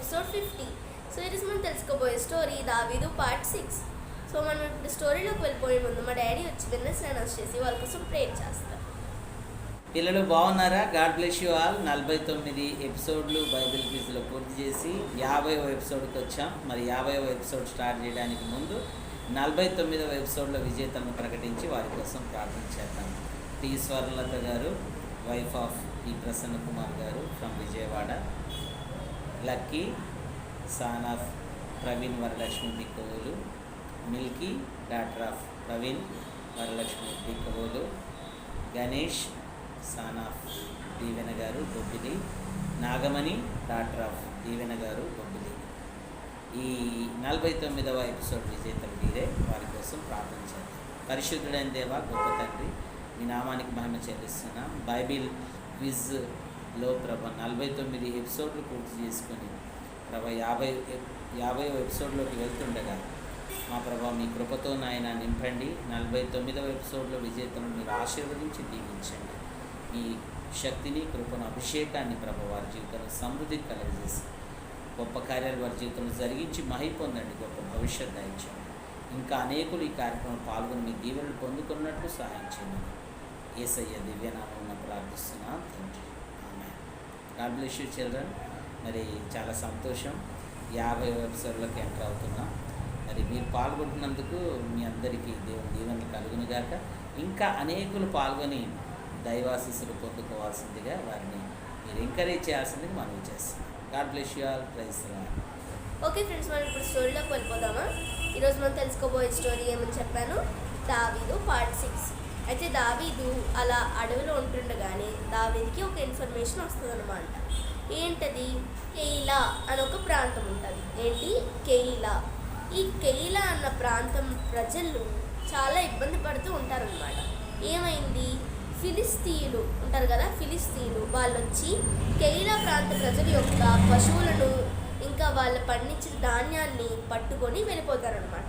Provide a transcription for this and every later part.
Episode 50. So ఈరోజు మనం తెలుసుకోబోయే స్టోరీ దావీదు పార్ట్ 6. సో మనం ఇప్పుడు స్టోరీలోకి వెళ్ళిపోయే ముందు మా డాడీ వచ్చి బిజినెస్ అనౌన్స్ చేసి వాళ్ళ కోసం ప్రేయర్ చేస్తారు. పిల్లలు బాగున్నారా? God bless you all. 49 ఎపిసోడ్లు బైబిల్ క్విజ్లో పూర్తి చేసి 50వ ఎపిసోడ్కి వచ్చాం. మరి 50వ ఎపిసోడ్ స్టార్ట్ చేయడానికి ముందు 49వ ఎపిసోడ్లో విజేతలను ప్రకటించి వారి కోసం ప్రార్థన చేద్దాం. T Swarnalatha garu, wife of T Prasanna Kumar garu from Vijayawada. Lucky, son of Praveen Varalakshmi Bikkavolu. Milky, daughter of Praveen Varalakshmi Bikkavolu. Ganesh, son of Deevena garu Bobbili. Nagamani, daughter of Deevena garu Bobbili. ఈ 49వ ఎపిసోడ్ విజేతలు వీరే. వారి కోసం ప్రార్థన చేద్దాం. పరిశుద్ధుడైన దేవా, గొప్ప తండ్రి, మీ నామానికి మహిమ చెల్లిస్తున్నాం. బైబిల్ క్విజ్లో ప్రభా 49 ఎపిసోడ్లు పూర్తి చేసుకొని ప్రభా 50వ ఎపిసోడ్లోకి వెళ్తుండగా మా ప్రభా మీ కృపతో నాయన నింపండి. 49వ ఎపిసోడ్లో విజేతలను మీరు ఆశీర్వదించి దీవించండి. మీ శక్తిని, కృపను, అభిషేకాన్ని ప్రభా వారి జీవితంలో సమృద్ధి కలుగజేసి గొప్ప కార్యాలు వారి జీవితంలో జరిగించి మహి పొందండి. గొప్ప భవిష్యత్ దయచేయండి. ఇంకా అనేకులు ఈ కార్యక్రమం పాల్గొని మీ దీవెనలు పొందుకున్నట్లు సహాయం చేయండి. యేసయ్య దివ్యనామమున ప్రార్థిస్తున్నాం తండ్రి, amen. God bless you children. మరి చాలా సంతోషం, 50వ ఎపిసోడ్లోకి ఎంటర్ అవుతున్నాం. మరి మీరు పాల్గొంటున్నందుకు మీ అందరికీ దేవుని దీవెనలు కలుగునుగాక. ఇంకా అనేకులు పాల్గొని దైవాశీస్సులు పొందుకోవాల్సిందిగా వారిని మీరు ఎంకరేజ్ చేయాల్సిందిగా మనం చేస్తున్నాం. God bless you all. Praise the Lord. Okay friends, మనం ఇప్పుడు స్టోరీలోకి వెళ్ళిపోదామా? ఈరోజు మనం తెలుసుకోబోయే స్టోరీ ఏమని చెప్పాను, దావీదు పార్ట్ 6. అయితే దావీదు అలా అడవిలో ఉంటుండగానే దావీదుకి ఒక ఇన్ఫర్మేషన్ వస్తుంది అనమాట. ఏంటది? కెయిలా అని ఒక ప్రాంతం ఉంటుంది. ఏంటి? కెయిలా. ఈ కెయిలా అన్న ప్రాంతం ప్రజలు చాలా ఇబ్బంది పడుతూ ఉంటారనమాట. ఏమైంది? ఫిలిస్తీయులు ఉంటారు కదా, ఫిలిస్తీయులు వాళ్ళు వచ్చి కెయిలా ప్రాంత ప్రజల యొక్క పశువులను ఇంకా వాళ్ళు పండించిన ధాన్యాన్ని పట్టుకొని వెళ్ళిపోతారనమాట.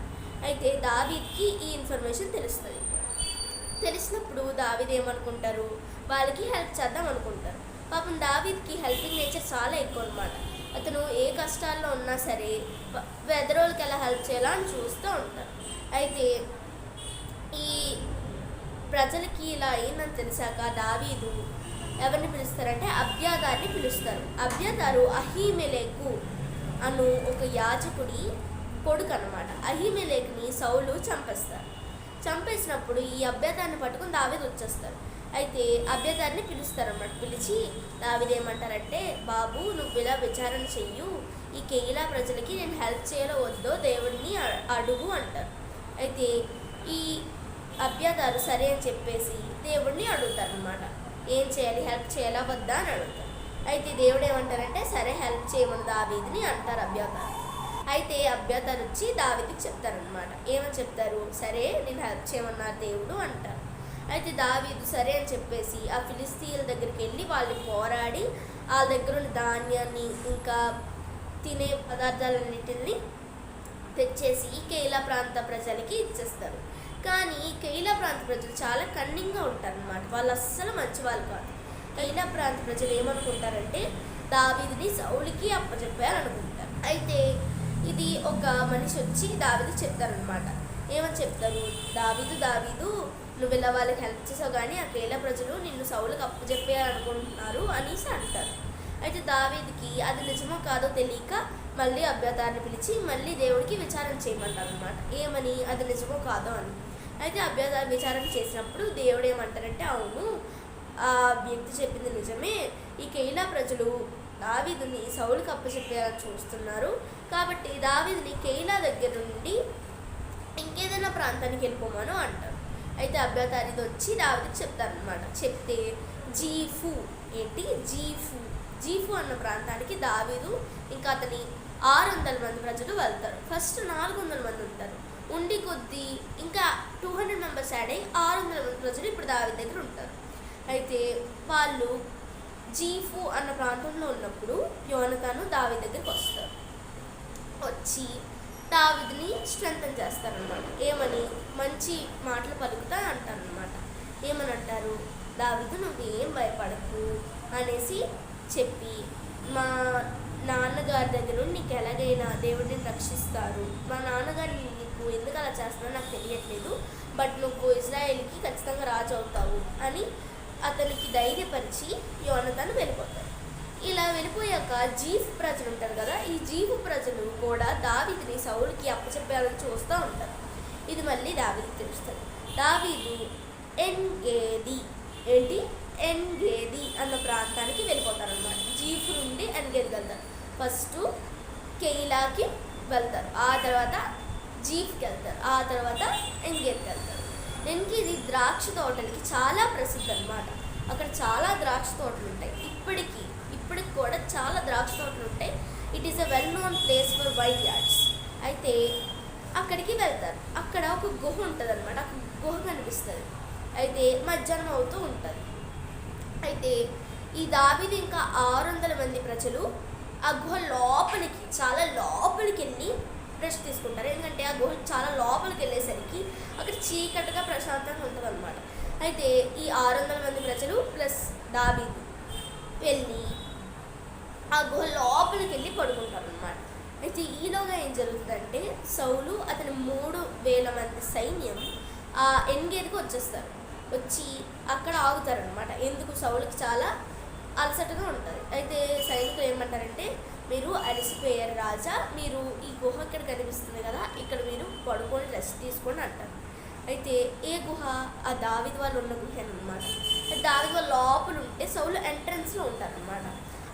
అయితే దావీద్కి ఈ ఇన్ఫర్మేషన్ తెలుస్తుంది. తెలిసినప్పుడు దావీద్ ఏమనుకుంటారు, వాళ్ళకి హెల్ప్ చేద్దాం అనుకుంటారు. పాపం దావీద్కి హెల్పింగ్ నేచర్ చాలా ఎక్కువ అనమాట. అతను ఏ కష్టాల్లో ఉన్నా సరే వెదరోళ్ళకి ఎలా హెల్ప్ చేయాలో అని చూస్తూ ఉంటారు. అయితే ఈ ప్రజలకి ఇలా అయిందని తెలిసాక దావీదు ఎవరిని పిలుస్తారంటే అబ్యాతారుని పిలుస్తారు. అబ్యాతారు అహీమెలెకు అను ఒక యాజకుడి కొడుకు అనమాట. అహీమెలెకుని సౌలు చంపేసినప్పుడు ఈ అబ్యాతారుని పట్టుకుని దావీదు వచ్చేస్తారు. అయితే అబ్యాతారుని పిలుస్తారన్నమాట. పిలిచి దావీదు ఏమంటారంటే, బాబు నువ్వు ఇలా విచారణ చెయ్యు, ఈ కెయిలా ప్రజలకి నేను హెల్ప్ చేయాలో వద్దో దేవుడిని అడుగు అంటారు. అయితే ఈ అబ్యాతారు సరే అని చెప్పేసి దేవుడిని అడుగుతారనమాట. ఏం చేయాలి, హెల్ప్ చేయాలా వద్దా అని అడుగుతారు. అయితే దేవుడు ఏమంటారంటే, సరే హెల్ప్ చేయమని దావీదుని అంటారు అబ్యాతారు. అయితే అబ్యాతారు వచ్చి దావీదుకి చెప్తారనమాట. ఏమని చెప్తారు? సరే నేను హెల్ప్ చేయమన్నారు దేవుడు అంటారు. అయితే దావీదు సరే అని చెప్పేసి ఆ ఫిలిస్తీయుల దగ్గరికి వెళ్ళి వాళ్ళు పోరాడి వాళ్ళ దగ్గర ఉన్న ధాన్యాన్ని ఇంకా తినే పదార్థాలన్నిటిని తెచ్చేసి ఈ కెయిలా ప్రాంత ప్రజలకి ఇచ్చేస్తారు. కానీ కెయిలా ప్రాంత ప్రజలు చాలా కన్నింగ్గా ఉంటారనమాట. వాళ్ళు అస్సలు మంచి వాళ్ళు కాదు. కెయిలా ప్రాంత ప్రజలు ఏమనుకుంటారంటే దావీదుని సౌలుకి అప్పచెప్పారనుకుంటారు. అయితే ఇది ఒక మనిషి వచ్చి దావీదు చెప్తారనమాట. ఏమని చెప్తారు? దావీదు నువ్వు ఇలా వాళ్ళకి హెల్ప్ చేసావు కానీ ఆ కెయిలా ప్రజలు నిన్ను సౌలుకి అప్పచెప్పారనుకుంటున్నారు అనేసి అంటారు. అయితే దావీదుకి అది నిజమో కాదో తెలియక మళ్ళీ అబ్యాతారుని పిలిచి మళ్ళీ దేవుడికి విచారణ చేయమంటారు అనమాట. ఏమని? అది నిజమో కాదో అని. అయితే అబ్యాతారు విచారణ చేసినప్పుడు దేవుడు ఏమంటారంటే, అవును ఆ వ్యక్తి చెప్పింది నిజమే, ఈ కెయిలా ప్రజలు దావీదుని సౌలుకి అప్పచెప్పారని చూస్తున్నారు, కాబట్టి దావీదుని కెయిలా దగ్గర నుండి ఇంకేదైనా ప్రాంతానికి వెళ్ళిపోమాను అంటారు. అయితే అబ్యాతారు ఇది వచ్చి దావీదుకి చెప్తారనమాట. చెప్తే జీఫు అన్న ప్రాంతానికి దావీదు ఇంకా అతని 600 మంది ప్రజలు వెళ్తారు. ఫస్ట్ 400 మంది ఉంటారు. ఉండి కొద్దీ ఇంకా 200 మెంబర్స్ యాడ్ అయ్యి 600 మంది ప్రజలు ఇప్పుడు దావీదు దగ్గర ఉంటారు. అయితే వాళ్ళు జీఫు అన్న ప్రాంతంలో ఉన్నప్పుడు యోనతాను దావీదు దగ్గరికి వస్తారు. వచ్చి దావీదుని స్ట్రెంథన్ చేస్తారనమాట. ఏమని? మంచి మాటలు పలుకుతా అంటారనమాట. ఏమని అంటారు? దావీదు నువ్వు ఏం భయపడకు అనేసి చెప్పి మా నాన్నగారి దగ్గర నుండి నీకు ఎలాగైనా దేవుడిని రక్షిస్తారు, మా నాన్నగారు నీకు ఎందుకు అలా చేస్తున్నారో నాకు తెలియట్లేదు, బట్ నువ్వు ఇజ్రాయెల్కి ఖచ్చితంగా రాజు అవుతావు అని అతనికి ధైర్యపరిచి యోనతాను వెళ్ళిపోతారు. ఇలా వెళ్ళిపోయాక జీఫ్ ప్రజలు ఉంటారు కదా, ఈ జీఫ్ ప్రజలు కూడా దావీదుని సౌలుకి అప్పచెప్పాలని చూస్తూ ఉంటారు. ఇది మళ్ళీ దావీదుకి తెలుస్తుంది. దావీదు ఎన్గేది అన్న ప్రాంతానికి వెళ్ళిపోతారనమాట. జీఫ్ నుండి ఎన్గేదికి వెళ్తారు. ఫస్ట్ కెయిలాకి వెళ్తారు, ఆ తర్వాత జీఫ్కి వెళ్తారు, ఆ తర్వాత ఎన్గేదికి వెళ్తారు. ఎన్గేది ద్రాక్ష తోటలకి చాలా ప్రసిద్ధి అనమాట. అక్కడ చాలా ద్రాక్ష తోటలు ఉంటాయి. ఇప్పటికి కూడా చాలా ద్రాక్ష తోటలు ఉంటాయి. It is a well known place for wine yards. అయితే అక్కడికి వెళ్తారు. అక్కడ ఒక గుహ ఉంటుంది అనమాట. ఆ గుహ కనిపిస్తుంది. అయితే మధ్యాహ్నం అవుతూ ఉంటుంది. అయితే ఈ దావీదు ఇంకా 600 మంది ప్రజలు ఆ గుహ లోపలికి, చాలా లోపలికి వెళ్ళి రెస్ట్ తీసుకుంటారు. ఎందుకంటే ఆ గుహ చాలా లోపలికి వెళ్ళేసరికి అక్కడ చీకటిగా ప్రశాంతంగా ఉంటుంది అనమాట. అయితే ఈ 600 మంది ప్రజలు ప్లస్ దావీదు వెళ్ళి ఆ గుహ లోపలికి వెళ్ళి పడుకుంటారు అనమాట. అయితే ఈలోగా ఏం జరుగుతుందంటే సౌలు అతని 3000 మంది సైన్యం ఆ ఎన్గేదికి వచ్చేస్తారు. వచ్చి అక్కడ ఆగుతారనమాట. ఎందుకు, సౌలుకి చాలా అలసటగా ఉంటుంది. అయితే సైనికులు ఏమంటారంటే, మీరు అలసిపోయారు రాజా, మీరు ఈ గుహ ఇక్కడ కనిపిస్తుంది కదా, ఇక్కడ మీరు పడుకొని రెస్ట్ తీసుకొని అంటారు. అయితే ఏ గుహ? ఆ దావీదు వాళ్ళు ఉన్న గుహ అనమాట. దావీదు వాళ్ళ లోపల ఉంటే సౌలు ఎంట్రన్స్లో ఉంటారనమాట.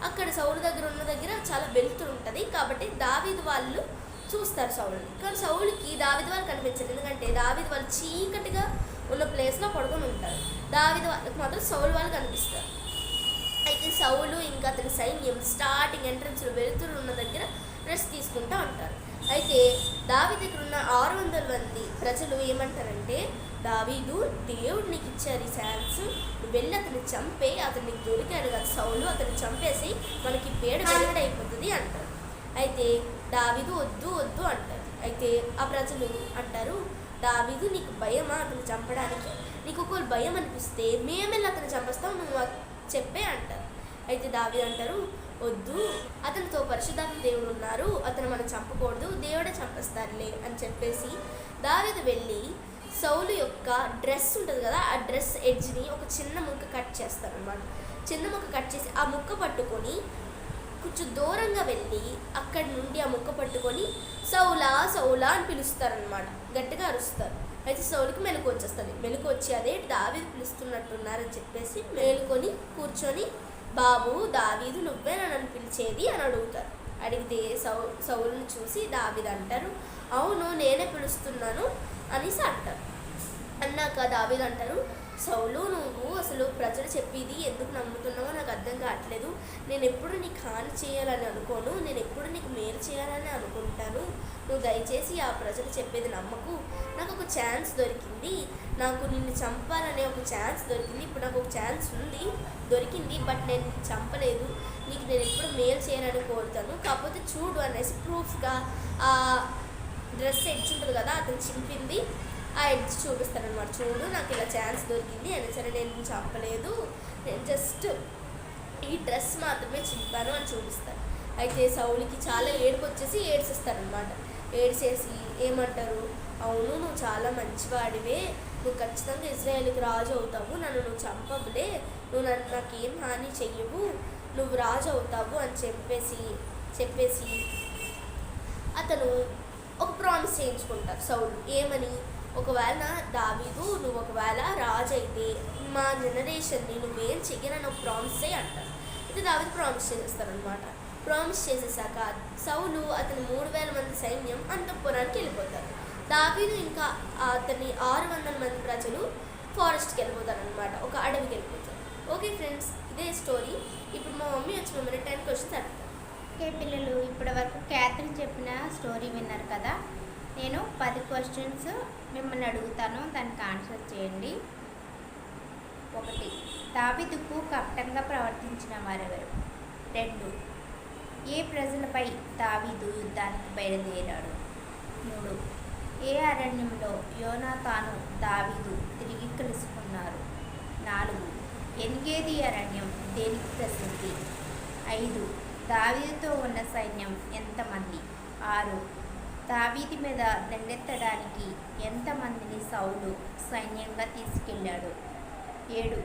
అక్కడ సౌలు దగ్గర ఉన్న దగ్గర చాలా వెలుతురు ఉంటుంది కాబట్టి దావీదు వాళ్ళు చూస్తారు సౌలుని. కానీ సౌలుకి దావీదు వాళ్ళు కనిపించరు. ఎందుకంటే దావీదు వాళ్ళు చీకటిగా ఉన్న ప్లేస్లో పడుకొని ఉంటారు. దావీదు వాళ్ళకి మాత్రం సౌలు వాళ్ళు కనిపిస్తారు. అయితే సౌలు ఇంకా అతని సైన్యం స్టార్టింగ్ ఎంట్రన్స్లో వెలుతురు ఉన్న దగ్గర రెస్ట్ తీసుకుంటూ ఉంటారు. అయితే దావీదు దగ్గర ఉన్న 600 మంది ప్రజలు ఏమంటారంటే, దావీదు, దేవుడు నీకు ఇచ్చారు ఈ ఛాన్స్, నువ్వు వెళ్ళి అతన్ని చంపే, అతను నీకు దొరికాడు కదా సౌలు, అతన్ని చంపేసి మనకి పేడ వెలువడైపోతుంది అంటారు. అయితే దావీదు వద్దు అంటారు. అయితే ఆ ప్రజలు అంటారు, దావీదు నీకు భయమా అతను చంపడానికి? నీకు ఒకవేళ భయం అనిపిస్తే మేమెళ్ళి అతను చంపేస్తాం, నువ్వు చెప్పే అంటారు. అయితే దావీదు అంటారు, వద్దు, అతనితో పరిశుద్ధాత్మ దేవుడు ఉన్నారు, అతను మనం చంపకూడదు, దేవుడే చంపేస్తారులే అని చెప్పేసి దావీదు వెళ్ళి సౌలు యొక్క డ్రెస్ ఉంటుంది కదా, ఆ డ్రెస్ ఎడ్జ్ని ఒక చిన్న ముక్క కట్ చేస్తారు అనమాట. చిన్న ముక్క కట్ చేసి ఆ ముక్క పట్టుకొని కొంచెం దూరంగా వెళ్ళి అక్కడి నుండి ఆ ముక్క పట్టుకొని సౌలా సౌలా అని పిలుస్తారనమాట. గట్టిగా అరుస్తారు. అయితే సౌలుకి మెలకు వచ్చేస్తుంది. మెలకు వచ్చి అదే దావీదు పిలుస్తున్నట్టున్నారని చెప్పేసి మేలుకొని కూర్చొని, బాబు దావీదు నువ్వే నన్ను పిలిచేది అని అడుగుతారు. అడిగితే సౌలుని చూసి దావీదు అంటారు, అవును నేనే పిలుస్తున్నాను అనేసి అంటారు. అన్నాక దావీదు అంటారు, సౌలు నువ్వు అసలు ప్రజలు చెప్పేది ఎందుకు నమ్ముతున్నావో నాకు అర్థం కావట్లేదు. నేను ఎప్పుడు నీకు హాని చేయాలని అనుకోను, నేను ఎప్పుడు నీకు మేలు చేయాలని అనుకుంటాను. నువ్వు దయచేసి ఆ ప్రజలు చెప్పేది నమ్మకు. నాకు ఒక ఛాన్స్ దొరికింది, నాకు నిన్ను చంపాలనే ఒక ఛాన్స్ దొరికింది. ఇప్పుడు నాకు ఒక ఛాన్స్ దొరికింది, బట్ నేను చంపలేదు. నీకు నేను ఎప్పుడు మేలు చేయాలని కోరుతాను, కాకపోతే చూడు అనేసి ప్రూఫ్గా ఆ డ్రెస్ ఎడ్జ్ ఉంటుంది కదా, అతను చింపింది ఆ ఎడ్జ్ చూపిస్తారనమాట. చూడు నాకు ఇలా ఛాన్స్ దొరికింది అని. సరే నేను చంపలేదు, నేను జస్ట్ ఈ డ్రెస్ మాత్రమే చింపాను అని చూపిస్తారు. అయితే సౌలుకి చాలా ఏడుపు వచ్చేసి ఏడ్చేస్తారనమాట. ఏడ్చేసి ఏమంటారు, అవును నువ్వు చాలా మంచివాడివే, నువ్వు ఖచ్చితంగా ఇజ్రాయేల్కి రాజు అవుతావు, నన్ను నువ్వు చంపవులే, నువ్వు నాకేం హాని చెయ్యవు, నువ్వు రాజు అవుతావు అని చెప్పేసి అతను ఒక ప్రామిస్ చేయించుకుంటారు సౌలు. ఏమని, ఒకవేళ దావీదు నువ్వు ఒకవేళ రాజు అయితే మా జనరేషన్ని నువ్వేం చెయ్యనని ఒక ప్రామిస్ చేయి అంటారు. అయితే దావీదు ప్రామిస్ చేసేస్తారనమాట. ప్రామిస్ చేసేసాక సౌలు అతని 3000 మంది సైన్యం అంతఃపురానికి వెళ్ళిపోతారు. దావీదు ఇంకా అతని 600 మంది ప్రజలు ఫారెస్ట్కి వెళ్ళిపోతారనమాట, ఒక అడవికి వెళ్ళిపోతారు. ఓకే ఫ్రెండ్స్, ఇదే స్టోరీ. ఇప్పుడు మా మమ్మీ వచ్చి మిమ్మల్ని 10 క్వశ్చన్స్ అడుగుతారు. ఓకే పిల్లలు, ఇప్పటి వరకు క్యాథరిన్ చెప్పిన స్టోరీ విన్నారు కదా. నేను 10 క్వశ్చన్స్ మిమ్మల్ని అడుగుతాను, దానికి ఆన్సర్ చేయండి. 1, దావీదుకు కపటంగా ప్రవర్తించిన వారెవరు? 2, ఏ ప్రజలపై దావీదు యుద్ధానికి బయలుదేరాడు? 3, ఏ అరణ్యంలో యోనాతాను దావీదు తిరిగి కలుసుకున్నారు? 4, ఎన్గేది అరణ్యం దేనికి ప్రసిద్ధి? 5, దావీదుతో ఉన్న సైన్యం ఎంతమంది? 6. దావీదు మీద దండెత్తడానికి ఎంతమందిని సౌలు సైన్యంగా తీసుకెళ్ళాడు? 7.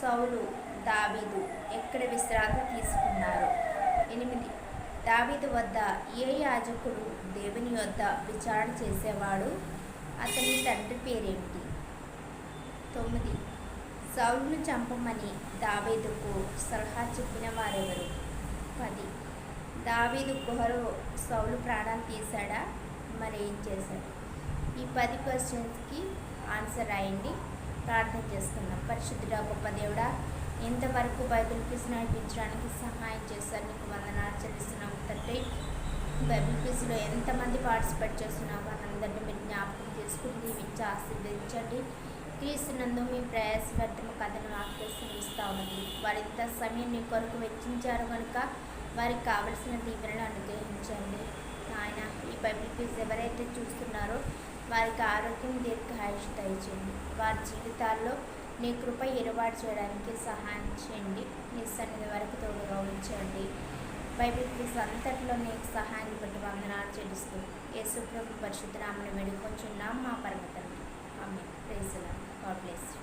సౌలు దావీదు ఎక్కడ విశ్రాంతి తీసుకున్నారు? 8. దావీదు వద్ద ఏ యాజకుడు దేవుని వద్ద విచారణ చేసేవాడు? అతని తండ్రి పేరేమిటి? 9. సౌలును చంపమని దావీదుకు సలహా చెప్పిన వారెవరు? 10. దావీదు గుహలో సౌలు ప్రాణాలు తీశాడా? మరి ఏం చేశాడు? ఈ 10 క్వశ్చన్స్కి ఆన్సర్ రాయండి. ప్రార్థన చేస్తున్నాం. పరిశుద్ధుడా గొప్ప దేవుడా, ఎంతవరకు బైబిల్ క్విజ్ నడిపించడానికి సహాయం చేశారు, నీకు వందనాలు చెల్లిస్తున్నాం తండ్రి. బైబిల్ క్విజ్లో ఎంతమంది పార్టిసిపేట్ చేస్తున్నారో వాళ్ళందరినీ మీరు జ్ఞాపకం చేసుకుని దీవించి ఆశీర్వదించండి. క్రీస్తునందు మీ ప్రయాస వ్యర్థము కథను ఆశ్రయిస్తూ ఉన్నది. వారు ఇంత సమయం నీ కొరకు వెచ్చించారు కనుక వారికి కావలసిన దీవెనలు అనుగ్రహించండి నాయన. ఈ బైబిల్ క్విజ్ ఎవరైతే చూస్తున్నారో వారికి ఆరోగ్యం దీర్ఘాయుష్ దయచేయండి. వారి జీవితాల్లో నీ కృప ఎరువాటు చేయడానికి సహాయం చేయండి. నీ సన్నిధి వరకు తోడుగా ఉంచండి. బైబిల్ క్విజ్ అంతట్లో నీకు సహాయం బట్టి వందనాలు చెల్లిస్తూ యేసు ప్రభు పరిశుద్ధ నామమున వేడుకొంచున్నాం మా పరమ తండ్రి. Amen. Praise the Lord. God bless you.